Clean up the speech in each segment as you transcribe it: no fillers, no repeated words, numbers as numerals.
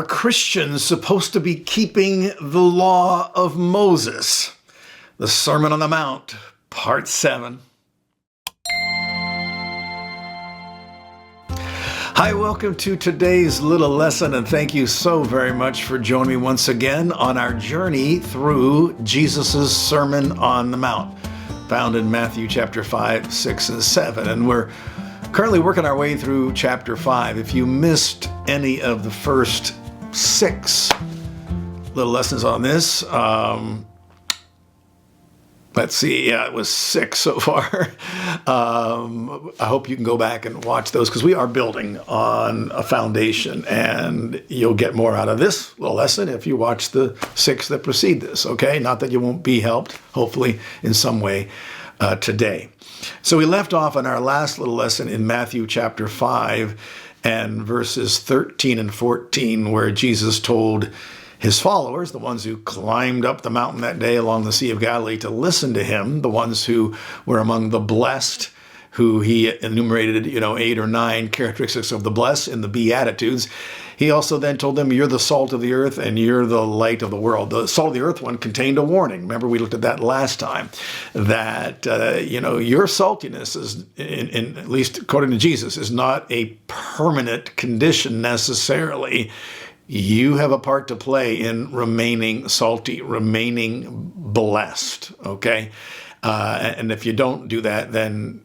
Are Christians supposed to be keeping the law of Moses? The Sermon on the Mount, Part 7. Hi, welcome to today's little lesson, and thank you so very much for joining me once again on our journey through Jesus' Sermon on the Mount, found in Matthew chapter 5, 6, and 7. And we're currently working our way through chapter 5. If you missed any of the first 6 little lessons on this, let's see, yeah, it was 6 so far. I hope you can go back and watch those because we are building on a foundation, and you'll get more out of this little lesson if you watch the 6 that precede this, okay? Not that you won't be helped, hopefully, in some way today. So we left off on our last little lesson in Matthew chapter 5 and verses 13 and 14, where Jesus told his followers, the ones who climbed up the mountain that day along the Sea of Galilee to listen to him, the ones who were among the blessed, who he enumerated, 8 or 9 characteristics of the blessed in the Beatitudes. He also then told them, you're the salt of the earth and you're the light of the world. The salt of the earth one contained a warning. Remember, we looked at that last time, that, your saltiness is, in at least according to Jesus, is not a permanent condition necessarily. You have a part to play in remaining salty, remaining blessed, okay? And if you don't do that, then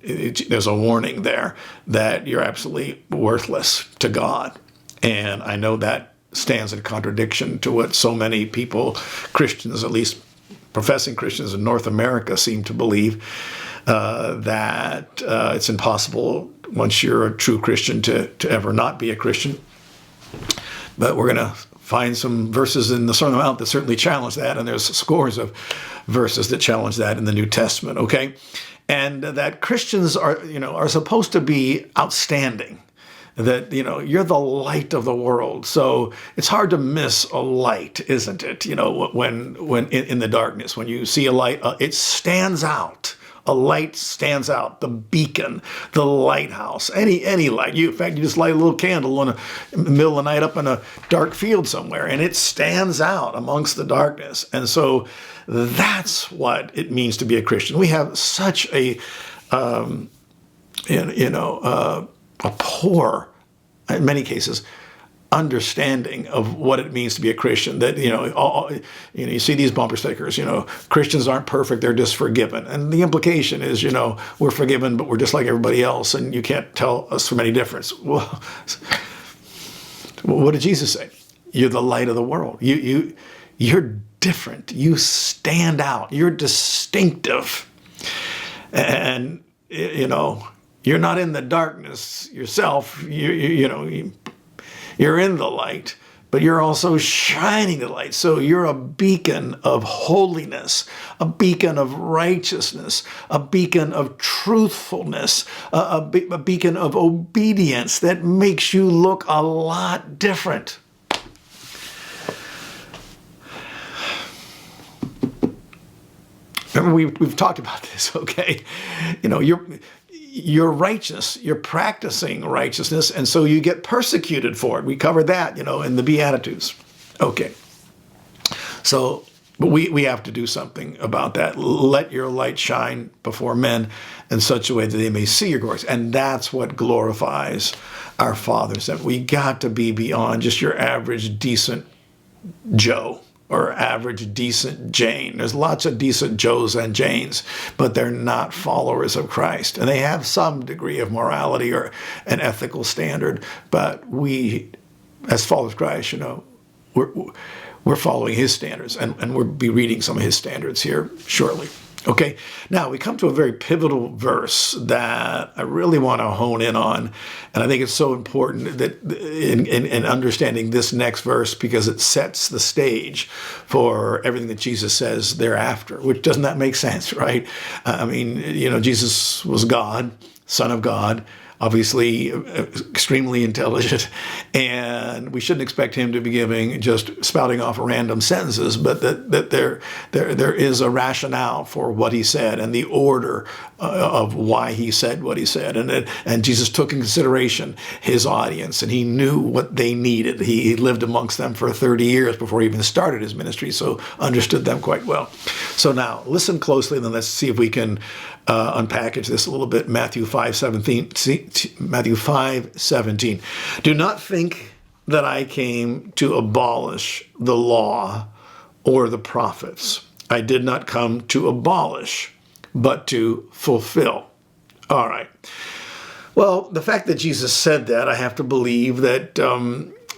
there's a warning there that you're absolutely worthless to God. And I know that stands in contradiction to what so many people, Christians, at least professing Christians in North America, seem to believe, that it's impossible once you're a true Christian to ever not be a Christian. But we're going to find some verses in the Sermon on the Mount that certainly challenge that, and there's scores of verses that challenge that in the New Testament, okay? And that Christians are supposed to be outstanding, that, you're the light of the world. So it's hard to miss a light, isn't it? When in the darkness, when you see a light, it stands out. A light stands out, the beacon, the lighthouse, any light. In fact, you just light a little candle in the middle of the night up in a dark field somewhere, and it stands out amongst the darkness. And so that's what it means to be a Christian. We have such a poor, in many cases, understanding of what it means to be a Christian, that, you see these bumper stickers, Christians aren't perfect, they're just forgiven. And the implication is, we're forgiven, but we're just like everybody else, and you can't tell us from any difference. Well, what did Jesus say? You're the light of the world. You're different. You stand out. You're distinctive. And, you're not in the darkness yourself. You're in the light, but you're also shining the light. So you're a beacon of holiness, a beacon of righteousness, a beacon of truthfulness, a beacon of obedience that makes you look a lot different. Remember, we've talked about this, okay? You're righteous, you're practicing righteousness, and so you get persecuted for it. We covered that, in the Beatitudes. Okay. So, but we have to do something about that. Let your light shine before men in such a way that they may see your glories. And that's what glorifies our Father. That we got to be beyond just your average decent Joe or average decent Jane. There's lots of decent Joes and Janes, but they're not followers of Christ. And they have some degree of morality or an ethical standard, but we, as followers of Christ, we're following his standards, and we'll be reading some of his standards here shortly. Okay, now we come to a very pivotal verse that I really want to hone in on, and I think it's so important that in understanding this next verse, because it sets the stage for everything that Jesus says thereafter, which doesn't that make sense, right? Jesus was God, Son of God, obviously extremely intelligent, and we shouldn't expect him to be giving just spouting off random sentences, but that there is a rationale for what he said and the order of why he said what he said, and Jesus took in consideration his audience, and he knew what they needed. He lived amongst them for 30 years before he even started his ministry, so understood them quite well. So now listen closely, and then let's see if we can unpackage this a little bit. Matthew 5:17. Do not think that I came to abolish the law or the prophets. I did not come to abolish, but to fulfill. All right. Well, the fact that Jesus said that, I have to believe that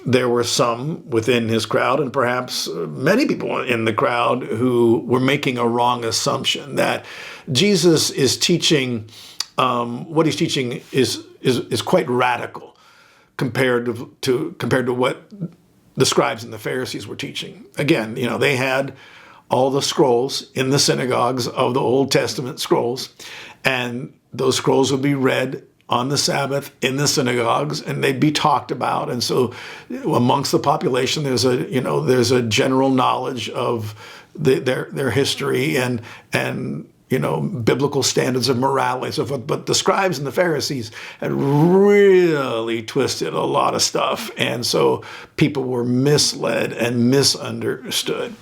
there were some within his crowd, and perhaps many people in the crowd, who were making a wrong assumption that Jesus is teaching, what he's teaching is quite radical compared to what the scribes and the Pharisees were teaching. Again, they had all the scrolls in the synagogues of the Old Testament scrolls, and those scrolls would be read on the Sabbath in the synagogues, and they'd be talked about. And so amongst the population, there's a general knowledge of their history and biblical standards of morality and so forth. But the scribes and the Pharisees had really twisted a lot of stuff. And so people were misled and misunderstood.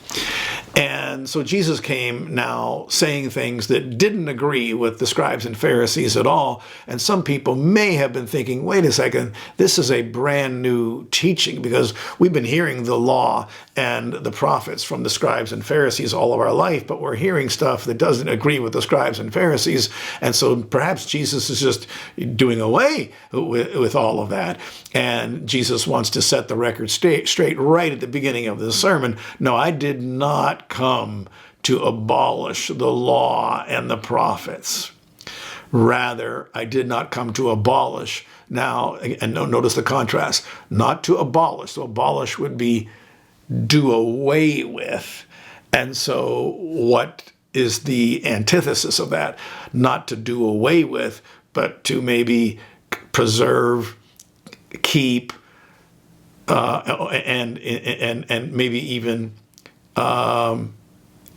And so Jesus came now saying things that didn't agree with the scribes and Pharisees at all. And some people may have been thinking, wait a second, this is a brand new teaching, because we've been hearing the law and the prophets from the scribes and Pharisees all of our life, but we're hearing stuff that doesn't agree with the scribes and Pharisees. And so perhaps Jesus is just doing away with all of that. And Jesus wants to set the record straight right at the beginning of the sermon. No, I did not come to abolish the law and the prophets. Rather, I did not come to abolish. Now, and notice the contrast, not to abolish. So abolish would be do away with. And so what is the antithesis of that? Not to do away with, but to maybe preserve, keep, and maybe even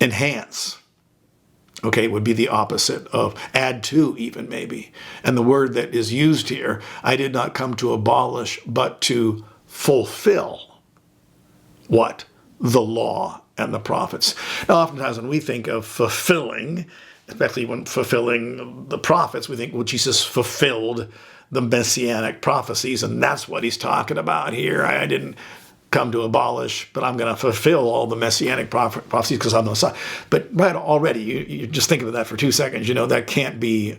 enhance. Okay, would be the opposite of add to, even maybe. And the word that is used here, I did not come to abolish, but to fulfill what? The law and the prophets. Now, oftentimes when we think of fulfilling, especially when fulfilling the prophets, we think, well, Jesus fulfilled the messianic prophecies, and that's what he's talking about here. I didn't come to abolish, but I'm going to fulfill all the messianic prophecies because I'm the Messiah. But right already, you just think of that for 2 seconds, that can't be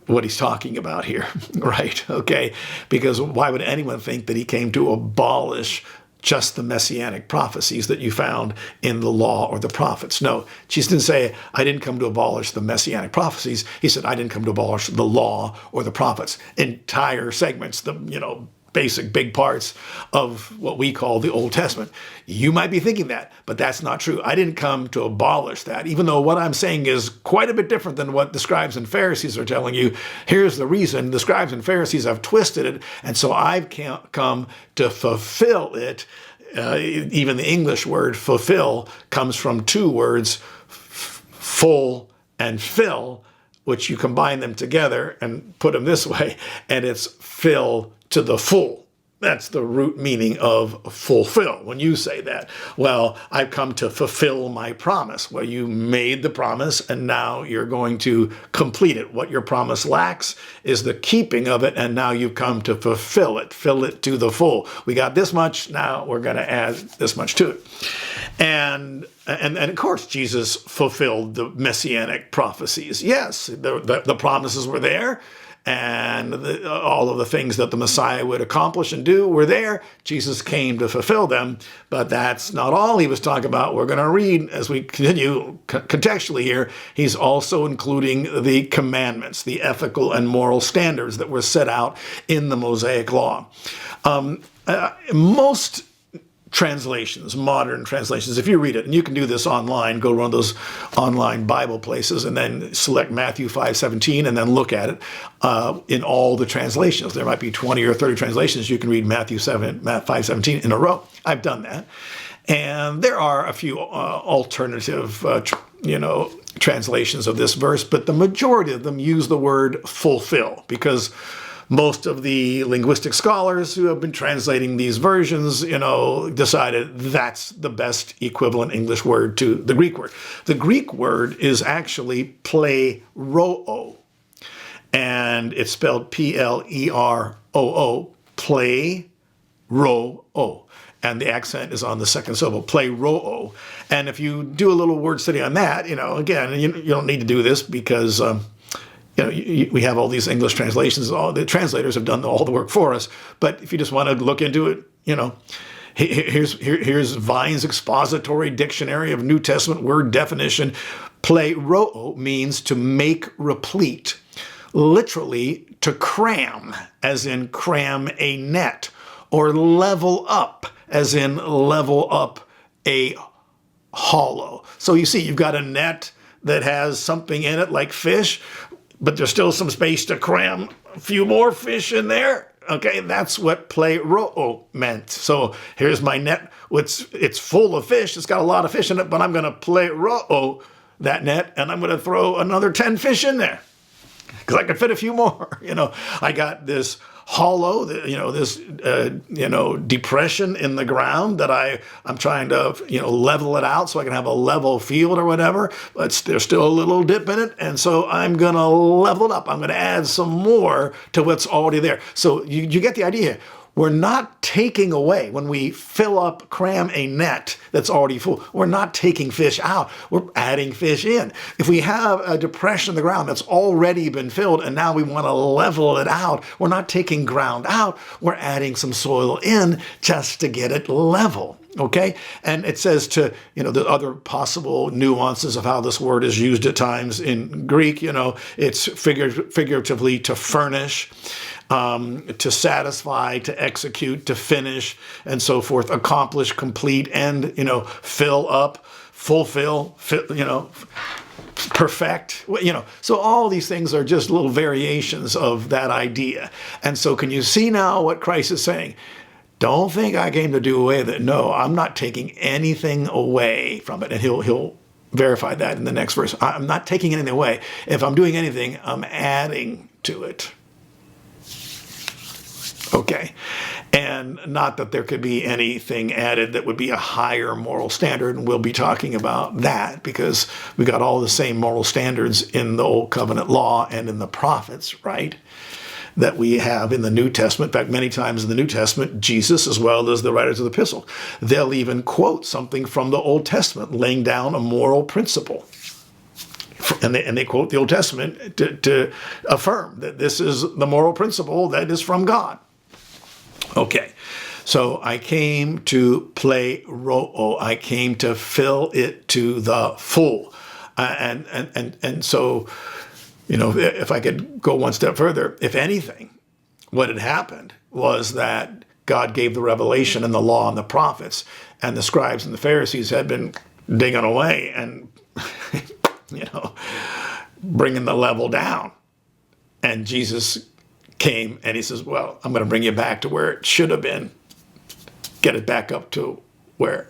what he's talking about here, right? Okay, because why would anyone think that he came to abolish just the messianic prophecies that you found in the law or the prophets? No, Jesus didn't say, I didn't come to abolish the messianic prophecies. He said, I didn't come to abolish the law or the prophets. Entire segments, basic big parts of what we call the Old Testament. You might be thinking that, but that's not true. I didn't come to abolish that, even though what I'm saying is quite a bit different than what the scribes and Pharisees are telling you. Here's the reason: the scribes and Pharisees have twisted it, and so I've come to fulfill it. Even the English word fulfill comes from two words, full and fill, which you combine them together and put them this way, and it's fill to the full. That's the root meaning of fulfill. When you say that, well, I've come to fulfill my promise. Well, you made the promise, and now you're going to complete it. What your promise lacks is the keeping of it, and now you've come to fulfill it, fill it to the full. We got this much, now we're going to add this much to it. And of course, Jesus fulfilled the messianic prophecies. Yes, the promises were there, and all of the things that the Messiah would accomplish and do were there. Jesus came to fulfill them, but that's not all he was talking about. We're going to read, as we continue contextually here, he's also including the commandments, the ethical and moral standards that were set out in the Mosaic law. Most translations, modern translations. If you read it, and you can do this online, go to one of those online Bible places and then select Matthew 5:17 and then look at it in all the translations. There might be 20 or 30 translations. You can read Matthew 5:17 in a row. I've done that. And there are a few alternative, translations of this verse, but the majority of them use the word fulfill, because most of the linguistic scholars who have been translating these versions, decided that's the best equivalent English word to the Greek word. The Greek word is actually pleroo, and it's spelled P-L-E-R-O-O, pleroo. And the accent is on the second syllable, pleroo. And if you do a little word study on that, again, you don't need to do this because we have all these English translations. All the translators have done all the work for us. But if you just want to look into it, here's Vine's Expository Dictionary of New Testament Word Definition. Pleroo means to make replete, literally to cram, as in cram a net, or level up, as in level up a hollow. So you see, you've got a net that has something in it like fish, but there's still some space to cram a few more fish in there. Okay, that's what pleroo meant. So here's my net. It's full of fish. It's got a lot of fish in it, but I'm going to pleroo that net, and I'm going to throw another 10 fish in there because I can fit a few more. I got this hollow, this depression in the ground that I'm trying to level it out so I can have a level field or whatever. But there's still a little dip in it, and so I'm going to level it up. I'm going to add some more to what's already there. So you get the idea. We're not taking away, when we cram a net that's already full, we're not taking fish out, we're adding fish in. If we have a depression in the ground that's already been filled and now we want to level it out, we're not taking ground out, we're adding some soil in just to get it level. Okay? And it says the other possible nuances of how this word is used at times in Greek, it's figuratively to furnish, to satisfy, to execute, to finish, and so forth, accomplish, complete, and, fill up, fulfill, perfect, So all these things are just little variations of that idea. And so can you see now what Christ is saying? Don't think I came to do away with it. No, I'm not taking anything away from it. And he'll verify that in the next verse. I'm not taking anything away. If I'm doing anything, I'm adding to it. Okay. And not that there could be anything added that would be a higher moral standard. And we'll be talking about that because we got all the same moral standards in the Old Covenant law and in the prophets, right? That we have in the New Testament. In fact, many times in the New Testament, Jesus, as well as the writers of the epistle, they'll even quote something from the Old Testament, laying down a moral principle. And they quote the Old Testament to affirm that this is the moral principle that is from God. Okay, so I came to pleroo. I came to fill it to the full. And so, if I could go one step further, if anything, what had happened was that God gave the revelation and the law and the prophets, and the scribes and the Pharisees had been digging away and, bringing the level down. And Jesus came and he says, well, I'm going to bring you back to where it should have been. Get it back up to where,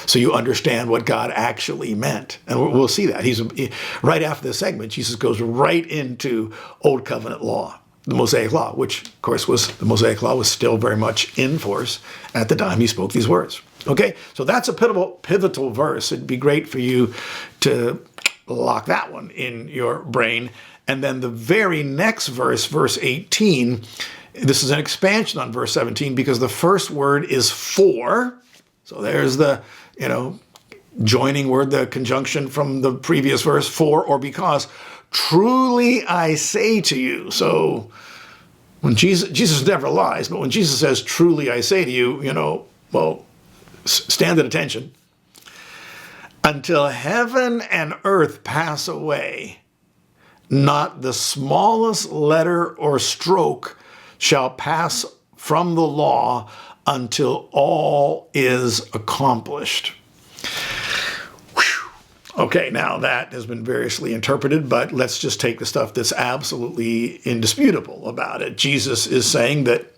so you understand what God actually meant. And we'll see that. Right after this segment, Jesus goes right into Old Covenant law, the Mosaic law, which, of course, the Mosaic law was still very much in force at the time he spoke these words. Okay, so that's a pivotal verse. It'd be great for you to lock that one in your brain. And then the very next verse, verse 18, this is an expansion on verse 17 because the first word is for. So there's the, joining word, the conjunction from the previous verse, for or because. Truly I say to you. So when Jesus never lies, but when Jesus says, truly I say to you, stand at attention. Until heaven and earth pass away, not the smallest letter or stroke shall pass from the law until all is accomplished. Okay, now that has been variously interpreted, but let's just take the stuff that's absolutely indisputable about it. Jesus is saying that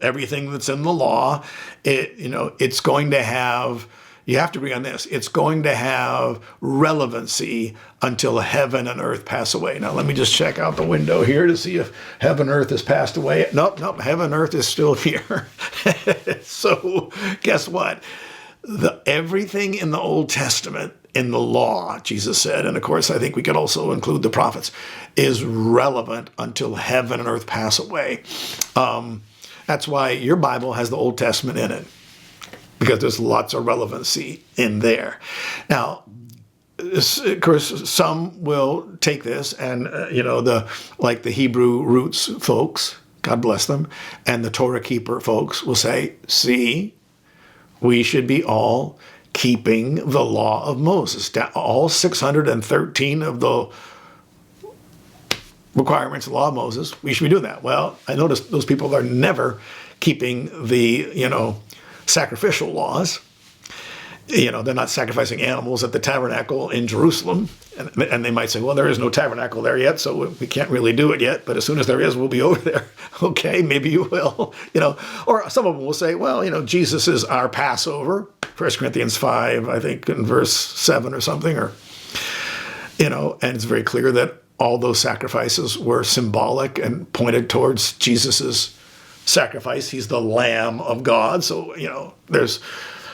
everything that's in the law, it's going to have, you have to agree on this, it's going to have relevancy until heaven and earth pass away. Now, let me just check out the window here to see if heaven and earth has passed away. Nope, heaven and earth is still here. So guess what? Everything in the Old Testament, in the law, Jesus said, and of course I think we could also include the prophets, is relevant until heaven and earth pass away. That's why your Bible has the Old Testament in it, because there's lots of relevancy in there. Now, of course, some will take this and, like the Hebrew roots folks, God bless them, and the Torah keeper folks will say, see, we should be all keeping the law of Moses. All 613 of the requirements of the law of Moses, we should be doing that. Well, I notice those people are never keeping the, sacrificial laws. They're not sacrificing animals at the tabernacle in Jerusalem. And they might say, well, there is no tabernacle there yet, so we can't really do it yet. But as soon as there is, we'll be over there. Okay, maybe you will. Or some of them will say, well, Jesus is our Passover. 1 Corinthians 5, I think, in verse 7 or something. And it's very clear that all those sacrifices were symbolic and pointed towards Jesus's sacrifice. He's the Lamb of God. So,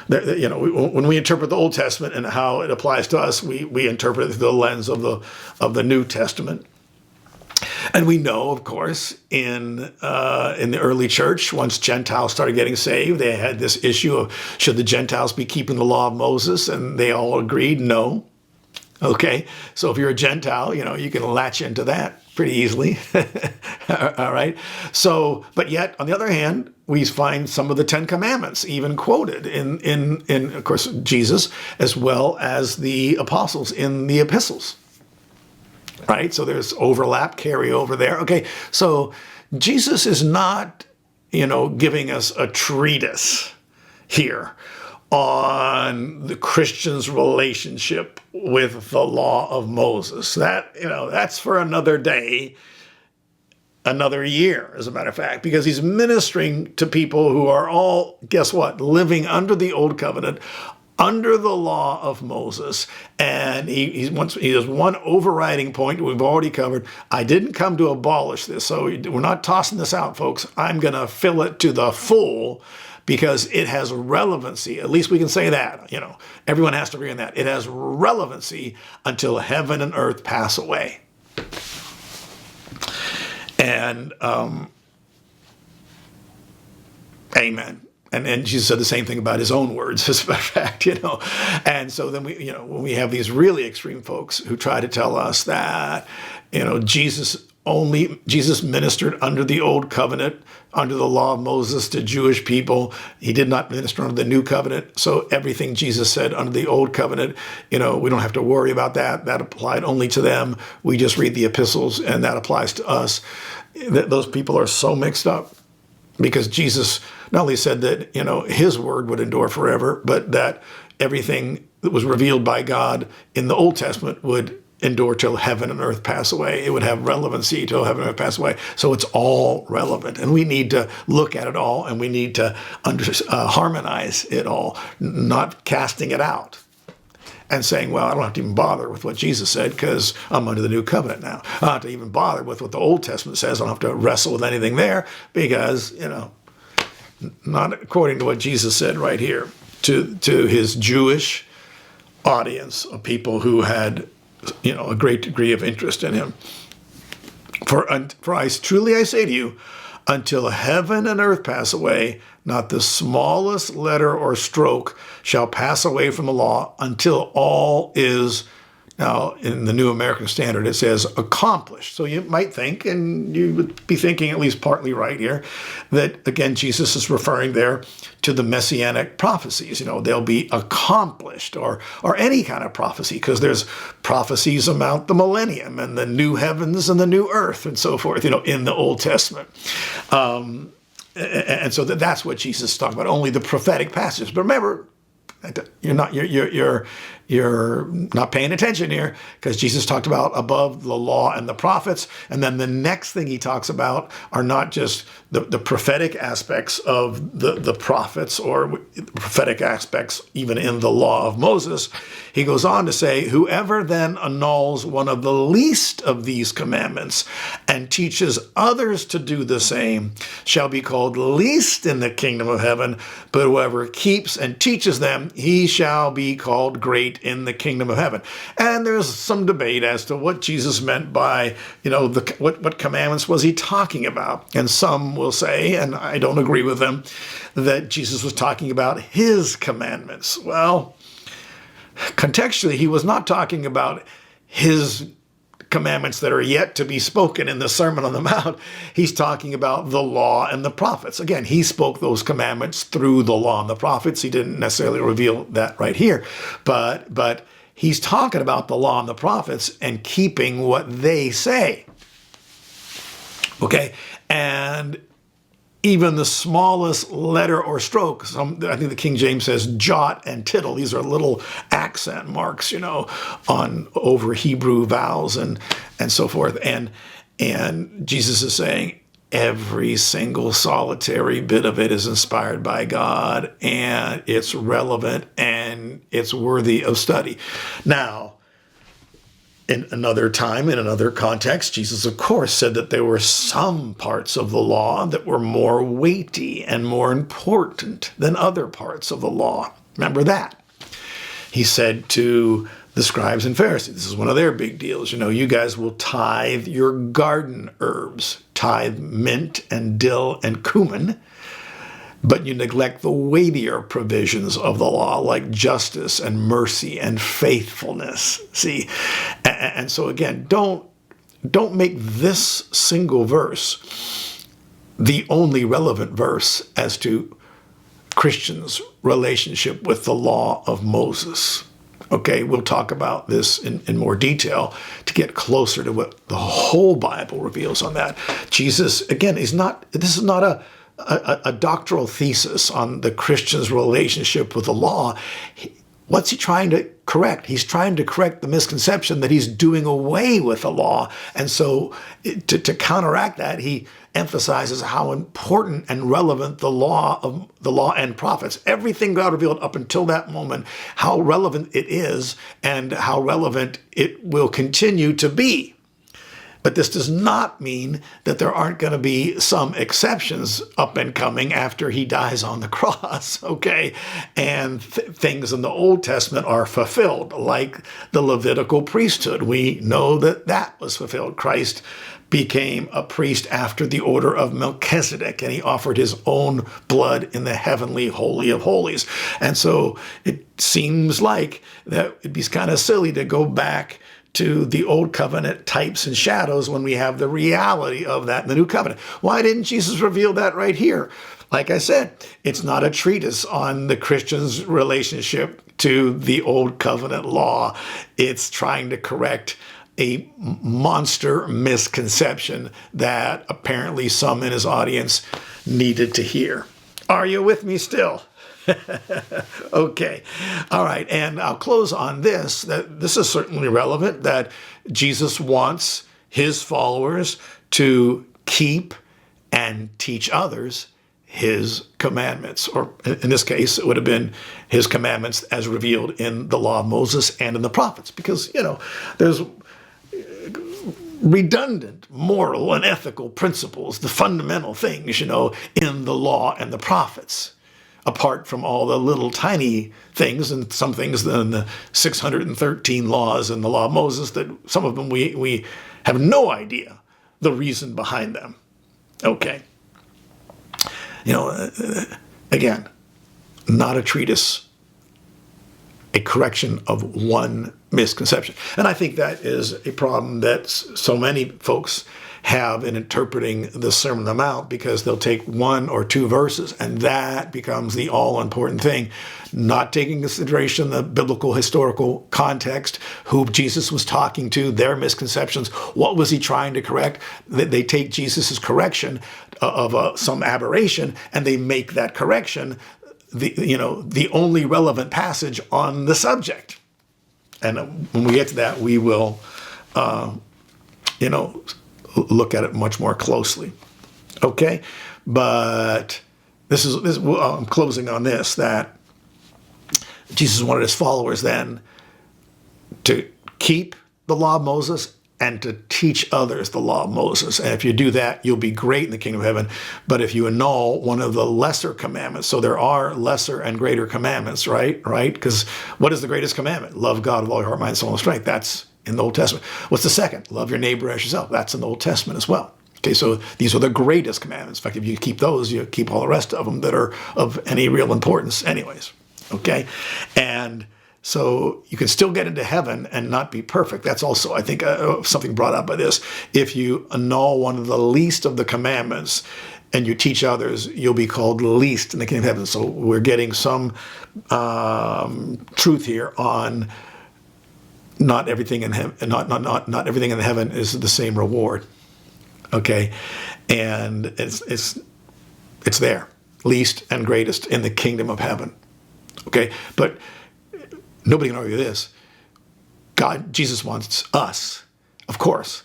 when we interpret the Old Testament and how it applies to us, we interpret it through the lens of the New Testament. And we know, of course, in the early church, once Gentiles started getting saved, they had this issue of should the Gentiles be keeping the law of Moses, and they all agreed no. Okay, so if you're a Gentile, you can latch into that pretty easily. All right. So, but yet, on the other hand, we find some of the Ten Commandments even quoted in of course, Jesus, as well as the apostles in the epistles. Right. So there's overlap, carryover there. Okay. So Jesus is not, giving us a treatise here on the Christian's relationship with the law of Moses. That's for another day, another year, as a matter of fact, because he's ministering to people who are all, guess what, living under the old covenant, under the law of Moses. And he has one overriding point we've already covered. I didn't come to abolish this, so we're not tossing this out, folks. I'm going to fill it to the full, because it has relevancy. At least we can say that. Everyone has to agree on that. It has relevancy until heaven and earth pass away. And amen. And Jesus said the same thing about his own words, as a matter of fact, And so then when we have these really extreme folks who try to tell us that, Jesus ministered under the old covenant, under the law of Moses to Jewish people. He did not minister under the new covenant. So everything Jesus said under the old covenant, we don't have to worry about that. That applied only to them. We just read the epistles and that applies to us. Those people are so mixed up, because Jesus not only said that, his word would endure forever, but that everything that was revealed by God in the Old Testament would endure till heaven and earth pass away. It would have relevancy till heaven and earth pass away. So it's all relevant. And we need to look at it all, and we need to harmonize it all, not casting it out and saying, well, I don't have to even bother with what Jesus said because I'm under the new covenant now. I don't have to even bother with what the Old Testament says. I don't have to wrestle with anything there because, not according to what Jesus said right here to his Jewish audience of people who had a great degree of interest in him. For I truly say to you, until heaven and earth pass away, not the smallest letter or stroke shall pass away from the law until all is, now in the New American Standard, it says accomplished. So you might think, and you would be thinking at least partly right here, that again, Jesus is referring there to the messianic prophecies. They'll be accomplished, or any kind of prophecy, because there's prophecies about the millennium and the new heavens and the new earth and so forth, in the Old Testament. And so that's what Jesus is talking about, only the prophetic passages. But remember, you're not paying attention here, because Jesus talked about above the law and the prophets. And then the next thing he talks about are not just the prophetic aspects of the prophets, or prophetic aspects even in the law of Moses. He goes on to say, whoever then annuls one of the least of these commandments and teaches others to do the same shall be called least in the kingdom of heaven, but whoever keeps and teaches them, he shall be called great in the kingdom of heaven. And there's some debate as to what Jesus meant by, what commandments was he talking about. And some will say, and I don't agree with them, that Jesus was talking about his commandments. Well, contextually, he was not talking about his commandments that are yet to be spoken in the Sermon on the Mount. He's talking about the law and the prophets. Again, he spoke those commandments through the law and the prophets. He didn't necessarily reveal that right here, but he's talking about the law and the prophets and keeping what they say. Okay, and even the smallest letter or stroke, I think the King James says jot and tittle. These are little accent marks, on over Hebrew vowels and so forth. And Jesus is saying every single solitary bit of it is inspired by God, and it's relevant and it's worthy of study. Now, in another time, in another context, Jesus, of course, said that there were some parts of the law that were more weighty and more important than other parts of the law. Remember that. He said to the scribes and Pharisees, this is one of their big deals, you guys will tithe your garden herbs, tithe mint and dill and cumin, but you neglect the weightier provisions of the law, like justice and mercy and faithfulness. See, and so again, don't make this single verse the only relevant verse as to Christians' relationship with the law of Moses. Okay, we'll talk about this in more detail to get closer to what the whole Bible reveals on that. Jesus, again, this is not a doctoral thesis on the Christian's relationship with the law. What's he trying to correct? He's trying to correct the misconception that he's doing away with the law. And so to counteract that, he emphasizes how important and relevant the law and prophets, everything God revealed up until that moment, how relevant it is and how relevant it will continue to be. But this does not mean that there aren't going to be some exceptions up and coming after he dies on the cross, okay? And things in the Old Testament are fulfilled, like the Levitical priesthood. We know that was fulfilled. Christ became a priest after the order of Melchizedek, and he offered his own blood in the heavenly Holy of Holies. And so it seems like that it'd be kind of silly to go back to the old covenant types and shadows when we have the reality of that in the new covenant. Why didn't Jesus reveal that right here? Like I said, it's not a treatise on the Christian's relationship to the old covenant law. It's trying to correct a monster misconception that apparently some in his audience needed to hear. Are you with me still? Okay. All right. And I'll close on this, that this is certainly relevant, that Jesus wants his followers to keep and teach others his commandments, or in this case, it would have been his commandments as revealed in the law of Moses and in the prophets, because, there's redundant moral and ethical principles, the fundamental things, in the law and the prophets, apart from all the little tiny things, and some things in the 613 laws in the law of Moses that some of them we have no idea the reason behind them. Okay. Again, not a treatise, a correction of one misconception. And I think that is a problem that so many folks have in interpreting the Sermon on the Mount, because they'll take 1 or 2 verses and that becomes the all-important thing, not taking into consideration the biblical historical context, who Jesus was talking to, their misconceptions, what was he trying to correct. They take Jesus's correction of some aberration and they make that correction the only relevant passage on the subject. And when we get to that, we will, look at it much more closely. Okay, but this is I'm closing on this, that Jesus wanted his followers then to keep the law of Moses and to teach others the law of Moses. And if you do that, you'll be great in the kingdom of heaven. But if you annul one of the lesser commandments, so there are lesser and greater commandments, right? Because what is the greatest commandment? Love God with all your heart, mind, soul, and strength. That's in the Old Testament. What's the second? Love your neighbor as yourself. That's in the Old Testament as well. Okay, so these are the greatest commandments. In fact, if you keep those, you keep all the rest of them that are of any real importance anyways. Okay, and so you can still get into heaven and not be perfect. That's also, I think, something brought up by this. If you annul one of the least of the commandments and you teach others, you'll be called least in the kingdom of heaven. So we're getting some truth here on not everything in heaven. Not everything in heaven is the same reward. Okay, and it's there, least and greatest in the kingdom of heaven. Okay, but nobody can argue this. Jesus wants us, of course,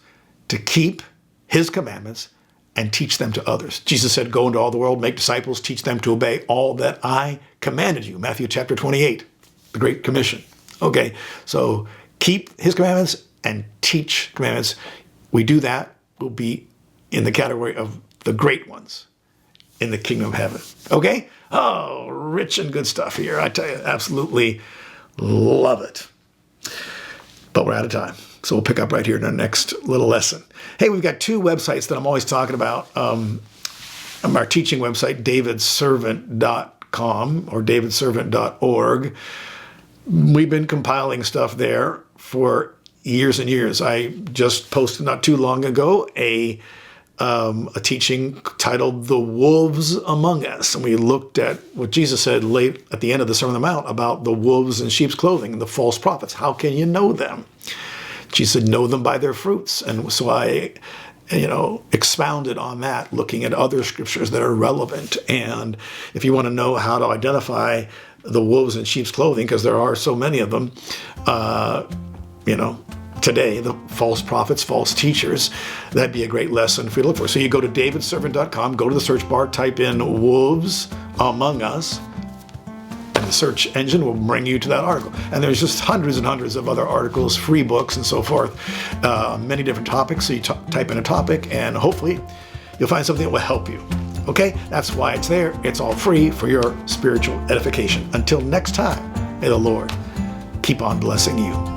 to keep his commandments and teach them to others. Jesus said, go into all the world, make disciples, teach them to obey all that I commanded you. Matthew chapter 28, the Great Commission. Okay, so keep his commandments and teach commandments. We do that, we'll be in the category of the great ones in the kingdom of heaven. Okay? Oh, rich and good stuff here. I tell you, absolutely love it. But we're out of time. So we'll pick up right here in our next little lesson. Hey, we've got 2 websites that I'm always talking about. Our teaching website, davidservant.com or davidservant.org. We've been compiling stuff there for years and years. I just posted not too long ago a teaching titled The Wolves Among Us. And we looked at what Jesus said late at the end of the Sermon on the Mount about the wolves in sheep's clothing and the false prophets. How can you know them? Jesus said, know them by their fruits. And so I, expounded on that, looking at other scriptures that are relevant. And if you want to know how to identify the wolves in sheep's clothing, because there are so many of them, today, the false prophets, false teachers, that'd be a great lesson for you to look for. So you go to davidservant.com, go to the search bar, type in wolves among us, and the search engine will bring you to that article. And there's just hundreds and hundreds of other articles, free books and so forth, many different topics. So you type in a topic and hopefully you'll find something that will help you. Okay, that's why it's there. It's all free for your spiritual edification. Until next time, may the Lord keep on blessing you.